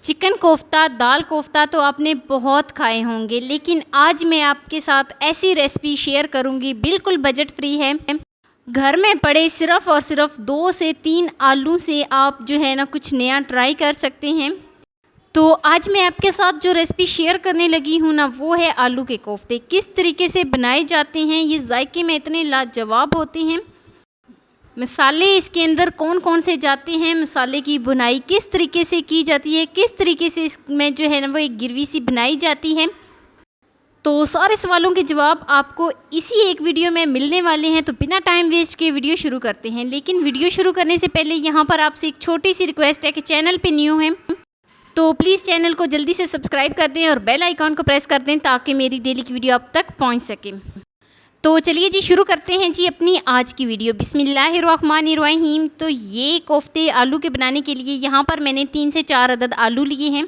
Chicken kofta, दाल कोफ्ता तो आपने बहुत खाए होंगे, लेकिन आज मैं आपके साथ ऐसी रेसिपी शेयर करूंगी बिल्कुल बजट फ्री है। घर में पड़े सिर्फ़ और सिर्फ 2 से 3 आलू से आप जो है ना कुछ नया ट्राई कर सकते हैं। तो आज मैं आपके साथ जो रेसिपी शेयर करने लगी हूँ ना, वो है आलू के कोफ्ते। किस तरीके से बनाए जाते हैं, ये जायके में इतने लाजवाब होते हैं। मसाले इसके अंदर कौन कौन से जाते हैं, मसाले की बुनाई किस तरीके से की जाती है, किस तरीके से इसमें जो है ना वो एक गिरवी सी बनाई जाती है। तो सारे सवालों के जवाब आपको इसी एक वीडियो में मिलने वाले हैं। तो बिना टाइम वेस्ट किए वीडियो शुरू करते हैं। लेकिन वीडियो शुरू करने से पहले यहाँ पर आपसे एक छोटी सी रिक्वेस्ट है कि चैनल पे न्यू हैं तो प्लीज़ चैनल को जल्दी से सब्सक्राइब कर दें और बेल आइकॉन को प्रेस कर दें ताकि मेरी डेली की वीडियो आप तक पहुँच सके। तो चलिए जी शुरू करते हैं जी अपनी आज की वीडियो। बिस्मिल्लाहिर्रहमानिर्रहीम। तो ये कोफ्ते आलू के बनाने के लिए यहाँ पर मैंने 3 से 4 अदद आलू लिए हैं।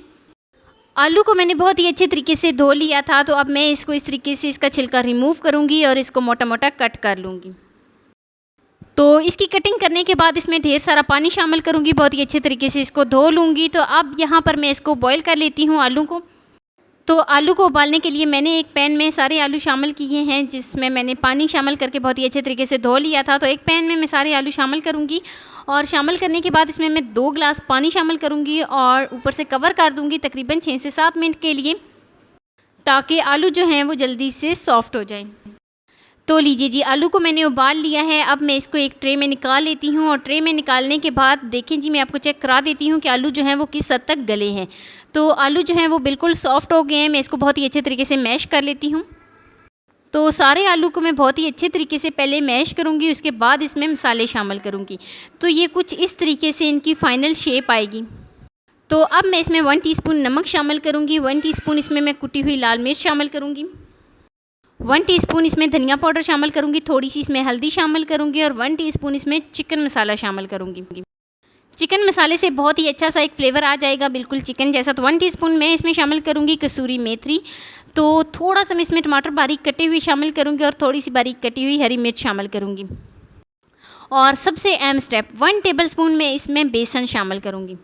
आलू को मैंने बहुत ही अच्छे तरीके से धो लिया था। तो अब मैं इसको इस तरीके से इसका छिलका रिमूव करूँगी और इसको मोटा मोटा कट कर लूँगी। तो इसकी कटिंग करने के बाद इसमें ढेर सारा पानी शामिल करूँगी, बहुत ही अच्छे तरीके से इसको धो लूँगी। तो अब यहाँ पर मैं इसको बॉईल कर लेती हूँ आलू को। तो आलू को उबालने के लिए मैंने एक पैन में सारे आलू शामिल किए हैं, जिसमें मैंने पानी शामिल करके बहुत ही अच्छे तरीके से धो लिया था। तो एक पैन में मैं सारे आलू शामिल करूंगी और शामिल करने के बाद इसमें मैं 2 गिलास पानी शामिल करूंगी और ऊपर से कवर कर दूंगी तकरीबन 6 से 7 मिनट के लिए, ताकि आलू जो हैं वो जल्दी से सॉफ्ट हो जाएं। तो लीजिए जी, आलू को मैंने उबाल लिया है। अब मैं इसको एक ट्रे में निकाल लेती हूँ और ट्रे में निकालने के बाद देखें जी, मैं आपको चेक करा देती हूँ कि आलू जो हैं वो किस हद तक गले हैं। तो आलू जो हैं वो बिल्कुल सॉफ्ट हो गए हैं। मैं इसको बहुत ही अच्छे तरीके से मैश कर लेती हूँ। तो सारे आलू को मैं बहुत ही अच्छे तरीके से पहले मैश करूँगी, उसके बाद इसमें मसाले शामिल करूँगी। तो ये कुछ इस तरीके से इनकी फ़ाइनल शेप आएगी। तो अब मैं इसमें 1 टीस्पून नमक शामिल करूँगी, 1 टीस्पून इसमें मैं कुटी हुई लाल मिर्च शामिल करूँगी, 1 टीस्पून इसमें धनिया पाउडर शामिल करूँगी, थोड़ी सी इसमें हल्दी शामिल करूँगी और 1 टीस्पून इसमें चिकन मसाला शामिल करूँगी। चिकन मसाले से बहुत ही अच्छा सा एक फ्लेवर आ जाएगा, बिल्कुल चिकन जैसा। तो 1 टीस्पून मैं इसमें शामिल करूँगी कसूरी मेथी। तो थोड़ा सा मैं इसमें टमाटर बारीक कटे हुए शामिल करूँगी और थोड़ी सी बारीक कटी हुई हरी मिर्च शामिल करूँगी। और सबसे अहम स्टेप, 1 टेबलस्पून मैं इसमें बेसन शामिल करूँगी।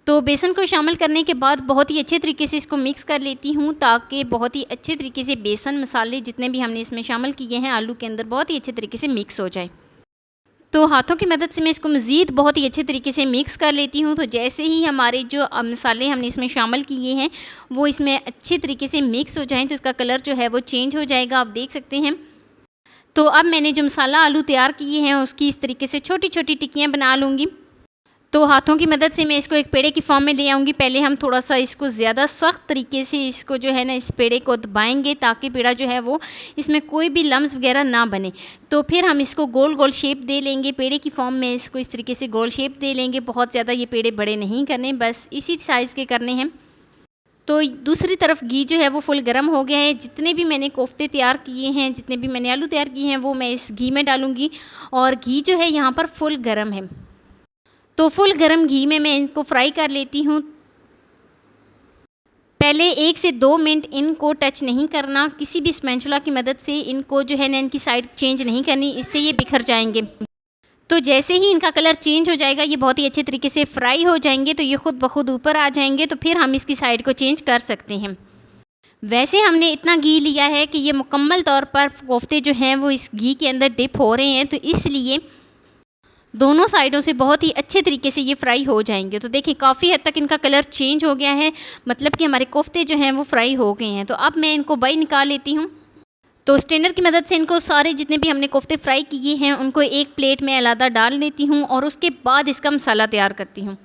तो बेसन को शामिल करने के बाद बहुत ही अच्छे तरीके से इसको मिक्स कर लेती हूँ, ताकि बहुत ही अच्छे तरीके से बेसन मसाले जितने भी हमने इसमें शामिल किए हैं आलू के अंदर बहुत ही अच्छे तरीके से मिक्स हो जाए। तो हाथों की मदद से मैं इसको मज़ीद बहुत ही अच्छे तरीके से मिक्स कर लेती हूँ। तो जैसे ही हमारे जो मसाले हमने इसमें शामिल किए हैं वो इसमें अच्छे तरीके से मिक्स हो जाएं तो इसका कलर जो है वो चेंज हो जाएगा, आप देख सकते हैं। तो अब मैंने जो मसाला आलू तैयार किए हैं उसकी इस तरीके से छोटी छोटी टिक्कियाँ बना लूँगी। तो हाथों की मदद से मैं इसको एक पेड़े की फॉर्म में ले आऊँगी। पहले हम थोड़ा सा इसको ज़्यादा सख्त तरीके से इसको जो है ना इस पेड़े को दबाएंगे, ताकि पेड़ा जो है वो इसमें कोई भी लम्स वगैरह ना बने। तो फिर हम इसको गोल गोल शेप दे लेंगे पेड़े की फॉर्म में, इसको इस तरीके से गोल शेप दे लेंगे। बहुत ज़्यादा ये पेड़े बड़े नहीं करने, बस इसी साइज़ के करने हैं। तो दूसरी तरफ घी जो है वो फुल गर्म हो गया है। जितने भी मैंने कोफ्ते तैयार किए हैं, जितने भी मैंने आलू तैयार किए हैं वो मैं इस घी में डालूँगी और घी जो है यहाँ पर फुल गर्म है। तो फुल गरम घी में मैं इनको फ्राई कर लेती हूँ। पहले 1 से 2 मिनट इनको टच नहीं करना, किसी भी स्पैचुला की मदद से इनको जो है ना इनकी साइड चेंज नहीं करनी, इससे ये बिखर जाएंगे। तो जैसे ही इनका कलर चेंज हो जाएगा, ये बहुत ही अच्छे तरीके से फ्राई हो जाएंगे, तो ये खुद ब खुद ऊपर आ जाएंगे। तो फिर हम इसकी साइड को चेंज कर सकते हैं। वैसे हमने इतना घी लिया है कि ये मुकम्मल तौर पर कोफ्ते जो हैं वो इस घी के अंदर डिप हो रहे हैं, तो इसलिए दोनों साइडों से बहुत ही अच्छे तरीके से ये फ्राई हो जाएंगे। तो देखिए काफ़ी हद तक इनका कलर चेंज हो गया है, मतलब कि हमारे कोफ्ते जो हैं वो फ्राई हो गए हैं। तो अब मैं इनको बाहर निकाल लेती हूँ। तो स्ट्रेनर की मदद से इनको सारे जितने भी हमने कोफ्ते फ्राई किए हैं उनको एक प्लेट में अलग डाल लेती हूँ और उसके बाद इसका मसाला तैयार करती हूँ।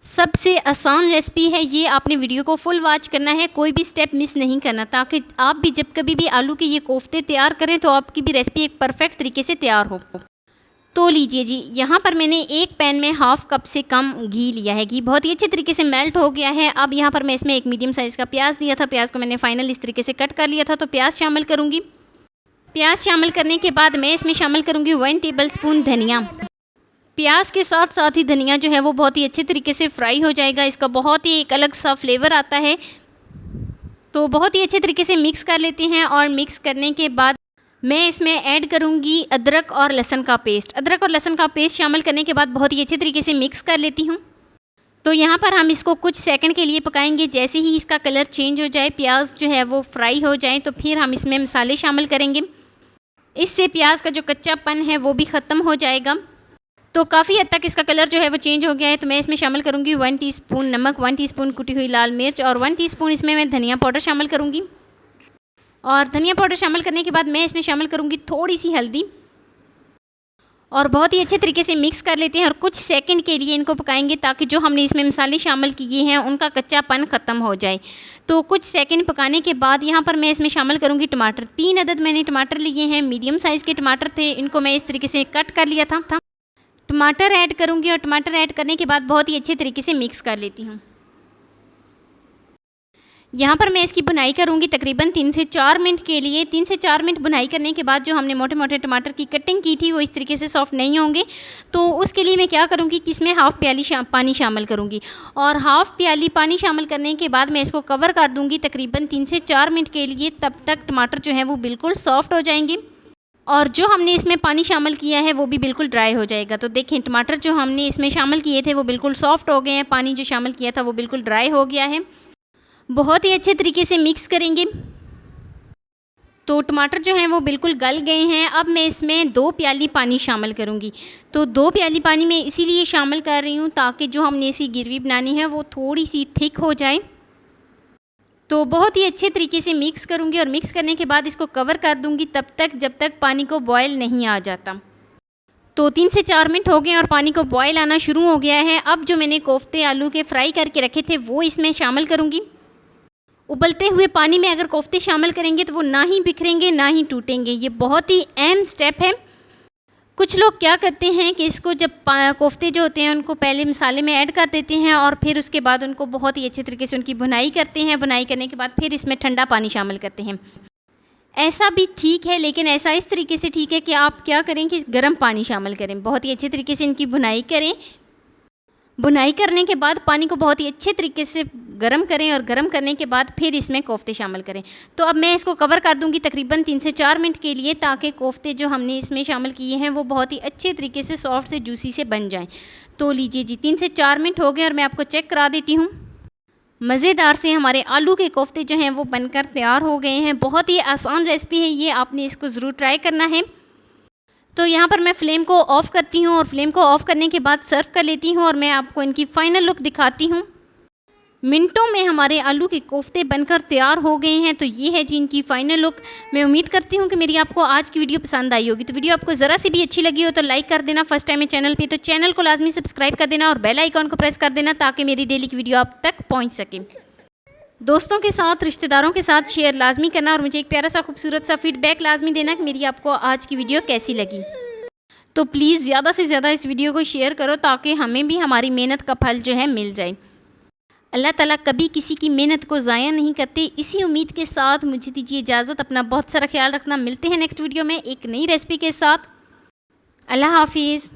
सबसे आसान रेसिपी है ये, आपने वीडियो को फुल वॉच करना है, कोई भी स्टेप मिस नहीं करना, ताकि आप भी जब कभी भी आलू के ये कोफ्ते तैयार करें तो आपकी भी रेसिपी एक परफेक्ट तरीके से तैयार हो। तो लीजिए जी, यहाँ पर मैंने एक पैन में हाफ़ कप से कम घी लिया है। घी बहुत ही अच्छे तरीके से मेल्ट हो गया है। अब यहाँ पर मैं इसमें एक मीडियम साइज़ का प्याज दिया था, प्याज को मैंने फाइनल इस तरीके से कट कर लिया था। तो प्याज शामिल करूँगी। प्याज शामिल करने के बाद मैं इसमें शामिल करूँगी 1 टेबलस्पून धनिया। प्याज के साथ साथ ही धनिया जो है वो बहुत ही अच्छे तरीके से फ्राई हो जाएगा, इसका बहुत ही एक अलग सा फ्लेवर आता है। तो बहुत ही अच्छे तरीके से मिक्स कर लेते हैं और मिक्स करने के बाद मैं इसमें ऐड करूंगी अदरक और लहसुन का पेस्ट। अदरक और लहसुन का पेस्ट शामिल करने के बाद बहुत ही अच्छे तरीके से मिक्स कर लेती हूँ। तो यहाँ पर हम इसको कुछ सेकंड के लिए पकाएंगे। जैसे ही इसका कलर चेंज हो जाए, प्याज जो है वो फ्राई हो जाए, तो फिर हम इसमें मसाले शामिल करेंगे। इससे प्याज का जो कच्चापन है वो भी ख़त्म हो जाएगा। तो काफ़ी हद तक इसका कलर जो है वो चेंज हो गया है। तो मैं इसमें शामिल करूँगी 1 टीस्पून नमक, 1 टीस्पून कुटी हुई लाल मिर्च और 1 टीस्पून इसमें मैं धनिया पाउडर शामिल करूँगी। और धनिया पाउडर शामिल करने के बाद मैं इसमें शामिल करूँगी थोड़ी सी हल्दी और बहुत ही अच्छे तरीके से मिक्स कर लेते हैं और कुछ सेकंड के लिए इनको पकाएंगे ताकि जो हमने इसमें मसाले शामिल किए हैं उनका कच्चापन ख़त्म हो जाए। तो कुछ सेकंड पकाने के बाद यहाँ पर मैं इसमें शामिल करूँगी टमाटर। 3 अदद मैंने टमाटर लिए हैं, मीडियम साइज़ के टमाटर थे, इनको मैं इस तरीके से कट कर लिया था। टमाटर ऐड करूँगी और टमाटर ऐड करने के बाद बहुत ही अच्छे तरीके से मिक्स कर लेती हूँ। यहाँ पर मैं इसकी भुनाई करूँगी तकरीबन 3 से 4 मिनट के लिए। 3 से 4 मिनट भुनाई करने के बाद जो हमने मोटे मोटे टमाटर की कटिंग की थी वो इस तरीके से सॉफ्ट नहीं होंगे। तो उसके लिए मैं क्या करूँगी कि इसमें हाफ़ प्याली पानी शामिल करूँगी और हाफ़ प्याली पानी शामिल करने के बाद मैं इसको कवर कर दूँगी तकरीबन 3 से 4 मिनट के लिए। तब तक टमाटर जो है वो बिल्कुल सॉफ्ट हो जाएंगे और जो हमने इसमें पानी शामिल किया है वो भी बिल्कुल ड्राई हो जाएगा। तो देखें, टमाटर जो हमने इसमें शामिल किए थे वो बिल्कुल सॉफ्ट हो गए हैं, पानी जो शामिल किया था वो बिल्कुल ड्राई हो गया है। बहुत ही अच्छे तरीके से मिक्स करेंगे। तो टमाटर जो हैं वो बिल्कुल गल गए हैं। अब मैं इसमें 2 प्याली पानी शामिल करूँगी। तो 2 प्याली पानी मैं इसीलिए शामिल कर रही हूँ ताकि जो हमने इसी ग्रेवी बनानी है वो थोड़ी सी थिक हो जाए। तो बहुत ही अच्छे तरीके से मिक्स करूँगी और मिक्स करने के बाद इसको कवर कर दूँगी तब तक जब तक पानी को बॉयल नहीं आ जाता। तो 3 से 4 मिनट हो गए और पानी को बॉयल आना शुरू हो गया है। अब जो मैंने कोफ्ते आलू के फ्राई करके रखे थे वो इसमें शामिल करूँगी। उबलते हुए पानी में अगर कोफ्ते शामिल करेंगे तो वो ना ही बिखरेंगे ना ही टूटेंगे। ये बहुत ही अहम स्टेप है। कुछ लोग क्या करते हैं कि इसको जब कोफ्ते जो होते हैं उनको पहले मसाले में ऐड कर देते हैं और फिर उसके बाद उनको बहुत ही अच्छे तरीके से उनकी भुनाई करते हैं। भुनाई करने के बाद फिर इसमें ठंडा पानी शामिल करते हैं। ऐसा भी ठीक है, लेकिन ऐसा इस तरीके से ठीक है कि आप क्या करें कि गर्म पानी शामिल करें, बहुत ही अच्छे तरीके से इनकी भुनाई करें। भुनाई करने के बाद पानी को बहुत ही अच्छे तरीके से गर्म करें और गर्म करने के बाद फिर इसमें कोफ्ते शामिल करें। तो अब मैं इसको कवर कर दूंगी तकरीबन 3 से 4 मिनट के लिए ताकि कोफ्ते जो हमने इसमें शामिल किए हैं वो बहुत ही अच्छे तरीके से सॉफ्ट से जूसी से बन जाएं। तो लीजिए जी, 3 से 4 मिनट हो गए और मैं आपको चेक करा देती हूँ। मज़ेदार से हमारे आलू के कोफ्ते जो हैं वो बनकर तैयार हो गए हैं। बहुत ही आसान रेसिपी है ये, आपने इसको ज़रूर ट्राई करना है। तो यहाँ पर मैं फ्लेम को ऑफ़ करती हूँ और फ्लेम को ऑफ़ करने के बाद सर्व कर लेती हूँ और मैं आपको इनकी फ़ाइनल लुक दिखाती हूँ। मिनटों में हमारे आलू के कोफ्ते बनकर तैयार हो गए हैं। तो ये है जी इनकी फ़ाइनल लुक। मैं उम्मीद करती हूँ कि मेरी आपको आज की वीडियो पसंद आई होगी। तो वीडियो आपको ज़रा सी भी अच्छी लगी हो तो लाइक कर देना। फर्स्ट टाइम है चैनल पे तो चैनल को लाजमी सब्सक्राइब कर देना और बेल आइकॉन को प्रेस कर देना ताकि मेरी डेली की वीडियो आप तक पहुँच सके। दोस्तों के साथ, रिश्तेदारों के साथ शेयर लाजमी करना और मुझे एक प्यारा सा खूबसूरत सा फीडबैक लाजमी देना कि मेरी आपको आज की वीडियो कैसी लगी। तो प्लीज़ ज़्यादा से ज़्यादा इस वीडियो को शेयर करो ताकि हमें भी हमारी मेहनत का फल जो है मिल जाए। अल्लाह ताला कभी किसी की मेहनत को ज़ाया नहीं करते। इसी उम्मीद के साथ मुझे दीजिए इजाज़त। अपना बहुत सारा ख्याल रखना। मिलते हैं नेक्स्ट वीडियो में एक नई रेसिपी के साथ। अल्लाह हाफिज़।